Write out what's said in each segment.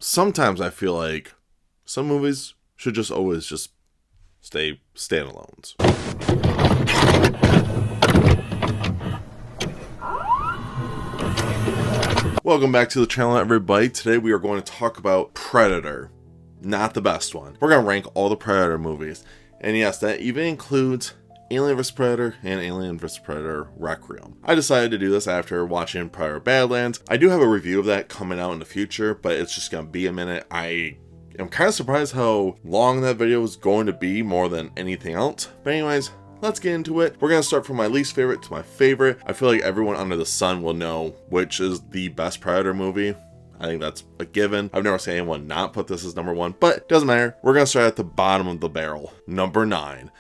Sometimes I feel like some movies should just always just stay standalones. Welcome back to the channel, everybody. Today we are going to talk about Predator. Not the best one. We're going to rank all the Predator movies. And yes, that even includes Alien vs. Predator and Alien vs. Predator Requiem. I decided to do this after watching Predator Badlands. I do have a review of that coming out in the future, but it's just going to be a minute. I'm kind of surprised how long that video is going to be more than anything else. But anyways, let's get into it. We're going to start from my least favorite to my favorite. I feel like everyone under the sun will know which is the best Predator movie. I think that's a given. I've never seen anyone not put this as number one, but it doesn't matter. We're going to start at the bottom of the barrel. Number 9.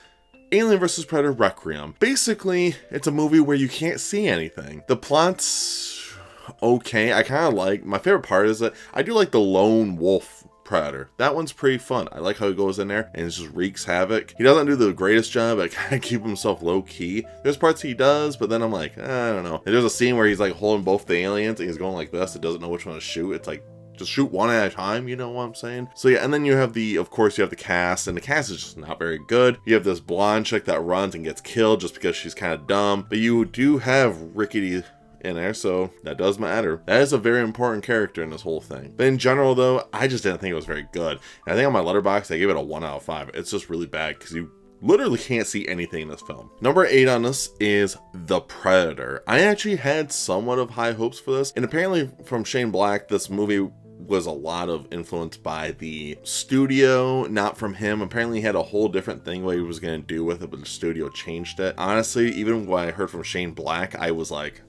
Alien vs. Predator Requiem. Basically, it's a movie where you can't see anything. The plot's okay. I kind of like, my favorite part is that I do like the lone wolf Predator. That one's pretty fun. I like how he goes in there and just wreaks havoc. He doesn't do the greatest job at kind of keeping himself low key. There's parts he does, but then I'm like, I don't know. And there's a scene where he's like holding both the aliens and he's going like this. It doesn't know which one to shoot. It's like, just shoot one at a time, you know what I'm saying? So yeah, and then you have of course you have the cast, and the cast is just not very good. You have this blonde chick that runs and gets killed just because she's kind of dumb, but you do have Rickety in there, so that does matter. That is a very important character in this whole thing. But in general though, I just didn't think it was very good. And I think on my letterbox, I gave it a 1 out of 5. It's just really bad because you literally can't see anything in this film. Number 8 on this is The Predator. I actually had somewhat of high hopes for this, and apparently from Shane Black, this movie was a lot of influence by the studio, not from him. Apparently he had a whole different thing what he was going to do with it, but the studio changed it. Honestly, even when I heard from Shane Black, I was like,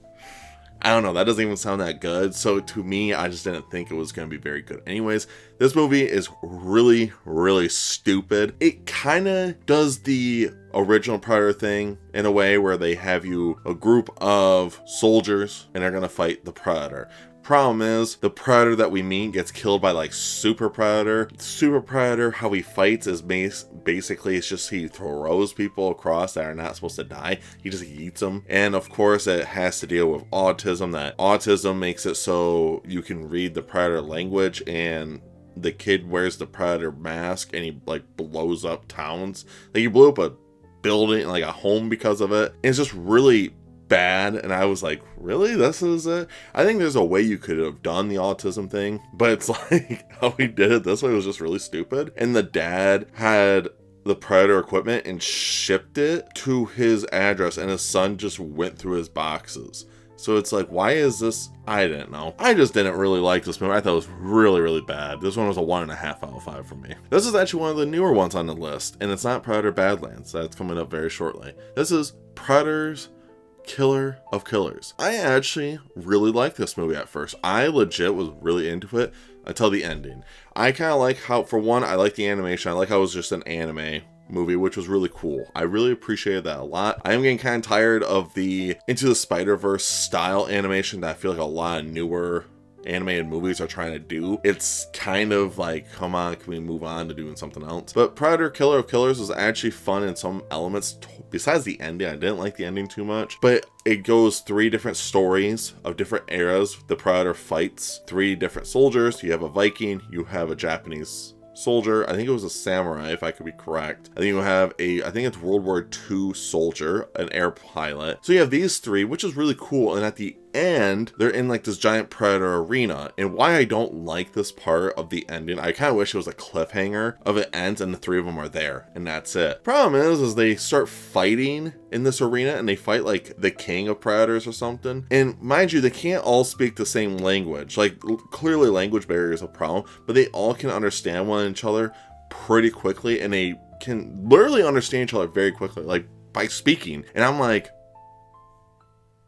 I don't know, that doesn't even sound that good. So to me, I just didn't think it was going to be very good. Anyways, this movie is really, really stupid. It kind of does the original Predator thing in a way where they have you a group of soldiers and they're going to fight the Predator. Problem is, the Predator that we meet gets killed by like Super Predator. Super Predator, how he fights is basically it's just he throws people across that are not supposed to die. He just eats them. And of course it has to deal with autism. That autism makes it so you can read the Predator language, and the kid wears the Predator mask and he like blows up towns. Like he blew up a building, like a home, because of it. And it's just really bad, and I was like, really, this is it? I think there's a way you could have done the autism thing, but it's like how he did it this way was just really stupid. And the dad had the Predator equipment and shipped it to his address, and his son just went through his boxes. So it's like, why is this? I didn't know. I just didn't really like this movie. I thought it was really, really bad. This one was a 1.5 out of 5 for me. This is actually one of the newer ones on the list, and it's not Predator Badlands. That's coming up very shortly. This is Predator's Killer of Killers. I actually really liked this movie at first. I legit was really into it until the ending. I kind of like how, for one, I like the animation. I like how it was just an anime movie, which was really cool. I really appreciated that a lot. I am getting kind of tired of the Into the Spider-Verse style animation that I feel like a lot of newer animated movies are trying to do. It's kind of like, come on, can we move on to doing something else? But Predator Killer of Killers was actually fun in some elements. Besides the ending, I didn't like the ending too much, but it goes 3 different stories of different eras. The Predator fights 3 different soldiers. You have a Viking, you have a Japanese soldier, I think it was a samurai if I could be correct, and then you have I think it's World War II soldier, an air pilot. So you have these 3, which is really cool, and at the end they're in like this giant Predator arena. And why I don't like this part of the ending, I kind of wish it was a cliffhanger of it ends and the 3 of them are there and that's it. Problem is they start fighting in this arena, and they fight like the king of predators or something, and mind you, they can't all speak the same language. Like clearly language barrier is a problem, but they all can understand one another pretty quickly, and they can literally understand each other very quickly, like by speaking. And I'm like,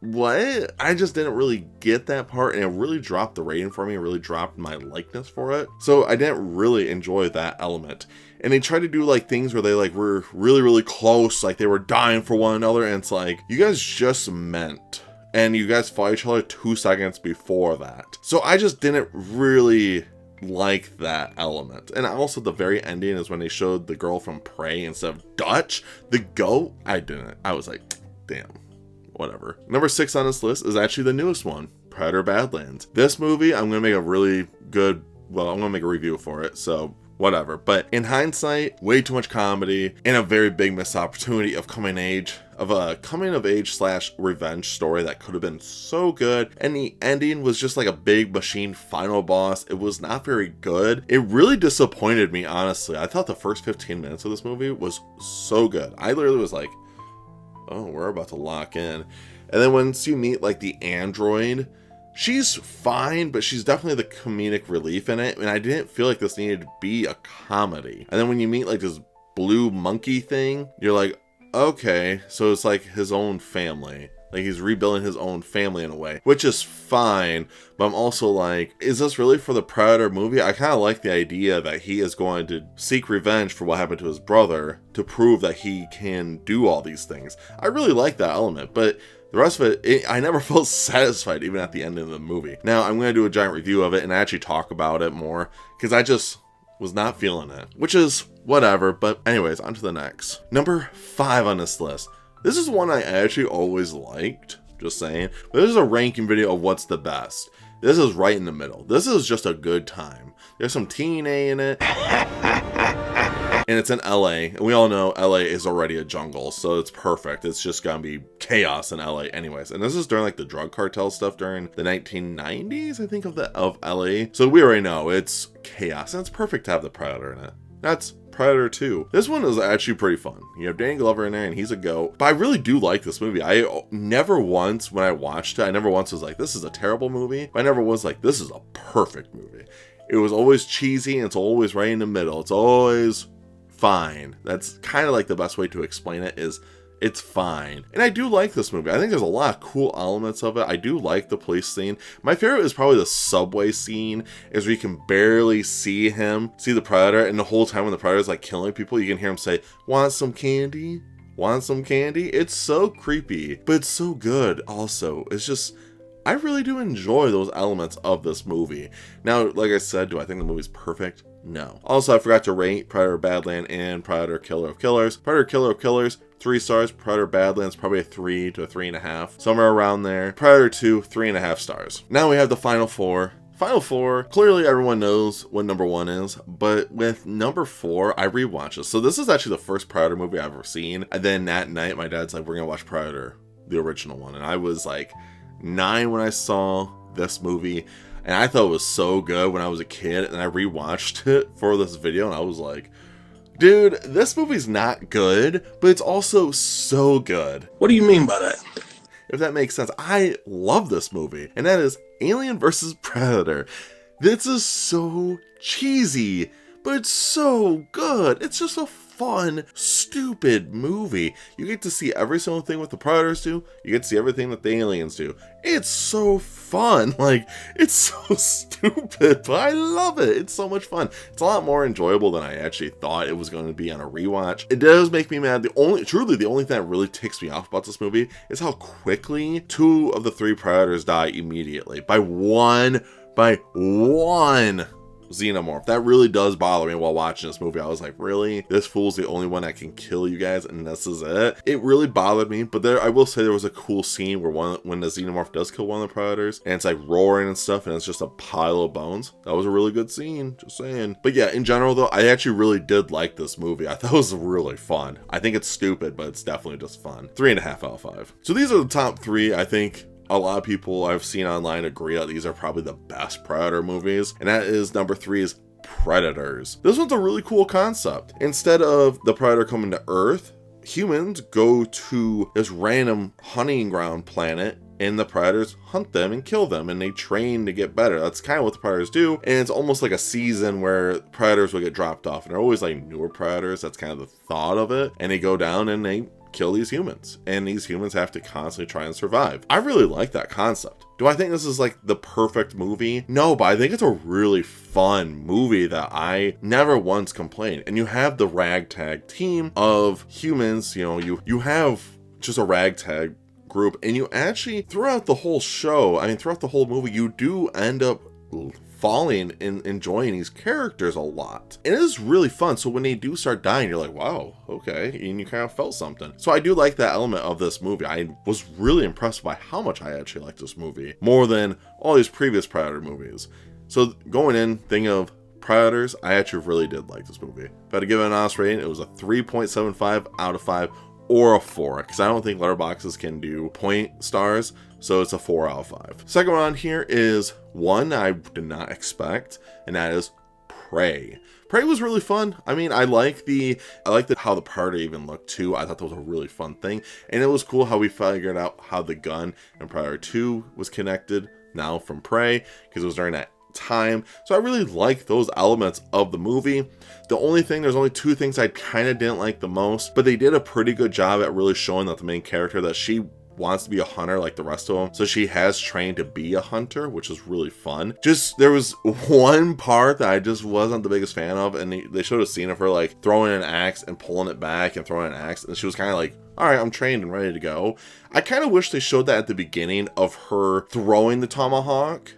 what? I just didn't really get that part, and it really dropped the rating for me. It really dropped my likeness for it. So I didn't really enjoy that element. And they tried to do like things where they like were really, really close, like they were dying for one another, and it's like, you guys just met, and you guys fought each other 2 seconds before that. So I just didn't really like that element. And also the very ending is when they showed the girl from Prey instead of Dutch, the goat. I didn't. I was like, damn. Whatever. Number 6 on this list is actually the newest one, Predator Badlands. This movie, I'm going to make a really good well, I'm gonna make a review for it, so whatever. But in hindsight, way too much comedy and a very big missed opportunity of a coming of age / revenge story that could have been so good. And the ending was just like a big machine final boss. It was not very good. It really disappointed me, honestly. I thought the first 15 minutes of this movie was so good. I literally was like, oh, we're about to lock in. And then once you meet like the android, she's fine, but she's definitely the comedic relief in it, and I didn't feel like this needed to be a comedy. And then when you meet like this blue monkey thing, you're like, okay, so it's like his own family. Like he's rebuilding his own family in a way, which is fine, but I'm also like, is this really for the Predator movie? I kind of like the idea that he is going to seek revenge for what happened to his brother to prove that he can do all these things. I really like that element, but the rest of it, I never felt satisfied even at the end of the movie. Now, I'm going to do a giant review of it and actually talk about it more, because I just was not feeling it, which is whatever. But anyways, on to the next. Number 5 on this list. This is one I actually always liked, just saying, but this is a ranking video of what's the best. This is right in the middle. This is just a good time. There's some TNA in it. And it's in LA, and we all know LA is already a jungle, so it's perfect. It's just gonna be chaos in LA anyways. And this is during like the drug cartel stuff during the 1990s, I think, of LA. So we already know it's chaos, and it's perfect to have the Predator in it. That's Predator 2. This one is actually pretty fun. You have Danny Glover in there, and he's a goat. But I really do like this movie. I never once, when I watched it, I never once was like, this is a terrible movie. But I never was like, this is a perfect movie. It was always cheesy, and it's always right in the middle. It's always fine. That's kind of like the best way to explain it, is it's fine. And I do like this movie. I think there's a lot of cool elements of it. I do like the police scene. My favorite is probably the subway scene, is where you can barely see the Predator, and the whole time when the Predator's like killing people, you can hear him say, "Want some candy? Want some candy?" It's so creepy, but it's so good also. It's just, I really do enjoy those elements of this movie. Now, like I said, do I think the movie's perfect? No. Also, I forgot to rate Predator Badlands and Predator Killer of Killers. Predator Killer of Killers, 3 stars. Predator Badlands, probably a 3 to a 3.5. Somewhere around there. Predator 2, 3.5 stars. Now we have the final 4. Final 4, clearly everyone knows what number 1 is, but with number 4, I rewatched this. So this is actually the first Predator movie I've ever seen. And then that night, my dad's like, we're gonna watch Predator, the original one. And I was like 9 when I saw this movie. And I thought it was so good when I was a kid, and I rewatched it for this video, and I was like, dude, this movie's not good, but it's also so good. What do you mean by that? If that makes sense. I love this movie, and that is Alien vs. Predator. This is so cheesy, but it's so good. It's just a fun, stupid movie. You get to see every single thing what the Predators do. You get to see everything that the aliens do. It's so fun. Like, it's so stupid, but I love it. It's so much fun. It's a lot more enjoyable than I actually thought it was going to be on a rewatch. It does make me mad. Truly, the only thing that really ticks me off about this movie is how quickly 2 of the 3 Predators die immediately. By one xenomorph. That really does bother me while watching this movie. I was like, really? This fool's the only one that can kill you guys, and this is it? It really bothered me, but I will say there was a cool scene where when the xenomorph does kill one of the Predators, and it's like roaring and stuff, and it's just a pile of bones. That was a really good scene, just saying. But yeah, in general though, I actually really did like this movie. I thought it was really fun. I think it's stupid, but it's definitely just fun. 3.5 out of 5. So these are the top 3, I think. A lot of people I've seen online agree that these are probably the best Predator movies, and that is number 3 is Predators. This one's a really cool concept. Instead of the Predator coming to Earth, humans go to this random hunting ground planet, and the Predators hunt them and kill them, and they train to get better. That's kind of what the Predators do, and it's almost like a season where Predators will get dropped off, and they're always like newer Predators. That's kind of the thought of it, and they go down and they kill these humans, and these humans have to constantly try and survive. I really like that concept. Do I think this is like the perfect movie? No, but I think it's a really fun movie that I never once complained. And you have the ragtag team of humans, you have just a ragtag group, and you actually, throughout the whole show, throughout the whole movie, you do end up falling and enjoying these characters a lot. And it is really fun. So when they do start dying, you're like, wow, okay. And you kind of felt something. So I do like that element of this movie. I was really impressed by how much I actually like this movie, more than all these previous Predator movies. So going in, thinking of Predators, I actually really did like this movie. If I had to give it an honest rating, it was a 3.75 out of 5 or a 4, because I don't think letterboxes can do point stars, so it's a 4 out of 5. Second one on here is one I did not expect, and that is Prey. Prey was really fun. I mean, I like how the Predator even looked too. I thought that was a really fun thing, and it was cool how we figured out how the gun in Predator 2 was connected now from Prey, because it was during that time. So I really like those elements of the movie. There's only two things I kind of didn't like the most, but they did a pretty good job at really showing that the main character, that she wants to be a hunter like the rest of them. So she has trained to be a hunter, which is really fun. Just, there was one part that I just wasn't the biggest fan of, and they showed a scene of her like throwing an axe and pulling it back and throwing an axe, and she was kind of like, all right, I'm trained and ready to go. I kind of wish they showed that at the beginning of her throwing the tomahawk,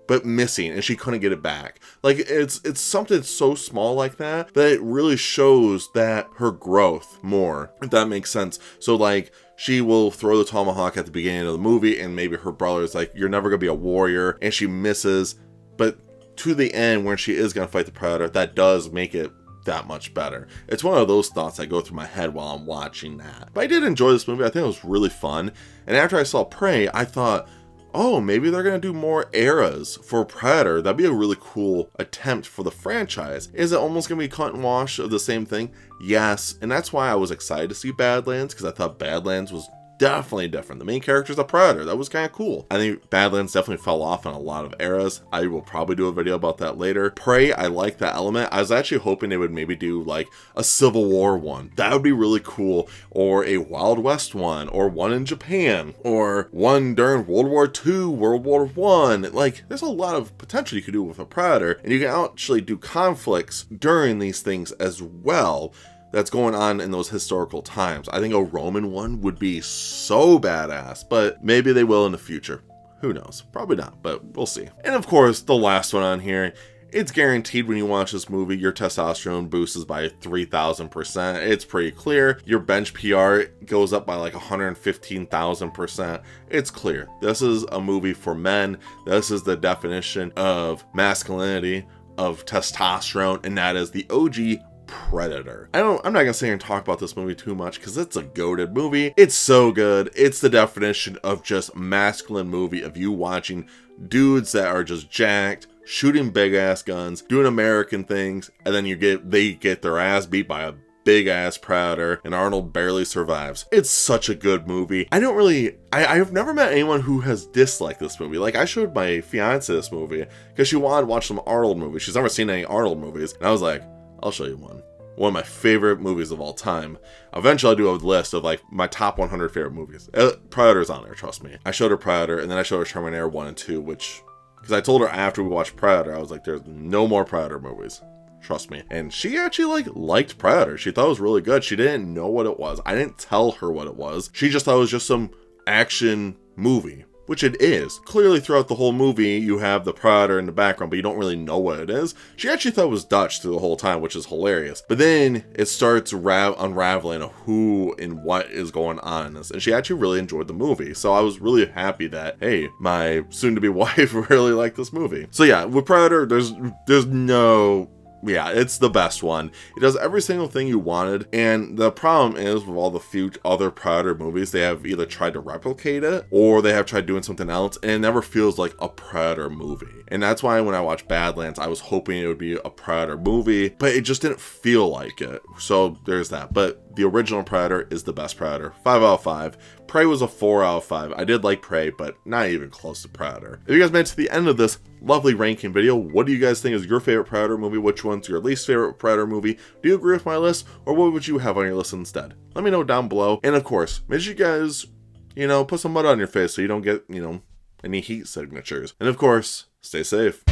but missing, and she couldn't get it back. Like, it's something so small like that it really shows that her growth more, if that makes sense. So like, she will throw the tomahawk at the beginning of the movie, and maybe her brother's like, you're never gonna be a warrior, and she misses, but to the end when she is gonna fight the Predator, that does make it that much better. It's one of those thoughts that go through my head while I'm watching that. But I did enjoy this movie. I think it was really fun. And after I saw Prey, I thought, oh, maybe they're going to do more eras for Predator. That'd be a really cool attempt for the franchise. Is it almost going to be cut and wash of the same thing? Yes, and that's why I was excited to see Badlands, because I thought Badlands was definitely different. The main character's a Predator. That was kind of cool. I think Badlands definitely fell off in a lot of eras. I will probably do a video about that later. Prey, I like that element. I was actually hoping they would maybe do like a Civil War one. That would be really cool. Or a Wild West one, or one in Japan, or one during World War II, World War One. Like, there's a lot of potential you could do with a Predator, and you can actually do conflicts during these things as well that's going on in those historical times. I think a Roman one would be so badass, but maybe they will in the future. Who knows? Probably not, but we'll see. And of course, the last one on here, it's guaranteed when you watch this movie, your testosterone boosts by 3,000%. It's pretty clear. Your bench PR goes up by like 115,000%. It's clear. This is a movie for men. This is the definition of masculinity, of testosterone, and that is the OG Predator. I'm not gonna sit here and talk about this movie too much because it's a goated movie. It's so good. It's the definition of just masculine movie, of you watching dudes that are just jacked, shooting big ass guns, doing American things, and then they get their ass beat by a big ass Predator, and Arnold barely survives. It's such a good movie. I've never met anyone who has disliked this movie. Like, I showed my fiance this movie because she wanted to watch some Arnold movies. She's never seen any Arnold movies, and I was like, I'll show you one. One of my favorite movies of all time. Eventually I'll do a list of like my top 100 favorite movies. Predator's on there, trust me. I showed her Predator, and then I showed her Terminator 1 and 2, because I told her after we watched Predator, I was like, there's no more Predator movies. Trust me. And she actually liked Predator. She thought it was really good. She didn't know what it was. I didn't tell her what it was. She just thought it was just some action movie, which it is. Clearly throughout the whole movie, you have the Predator in the background, but you don't really know what it is. She actually thought it was Dutch through the whole time, which is hilarious. But then it starts unraveling of who and what is going on in this. And she actually really enjoyed the movie. So I was really happy that, hey, my soon-to-be wife really liked this movie. So yeah, with Predator, there's no... Yeah, it's the best one. It does every single thing you wanted, and the problem is with all the other Predator movies, they have either tried to replicate it, or they have tried doing something else, and it never feels like a Predator movie. And that's why when I watched Badlands, I was hoping it would be a Predator movie, but it just didn't feel like it. So there's that. But the original Predator is the best Predator. 5 out of 5. Prey was a 4 out of 5. I did like Prey, but not even close to Predator. If you guys made it to the end of this lovely ranking video, what do you guys think is your favorite Predator movie? Which one's your least favorite Predator movie? Do you agree with my list, or what would you have on your list instead? Let me know down below. And of course, make sure you guys, put some mud on your face so you don't get, any heat signatures. And of course, stay safe.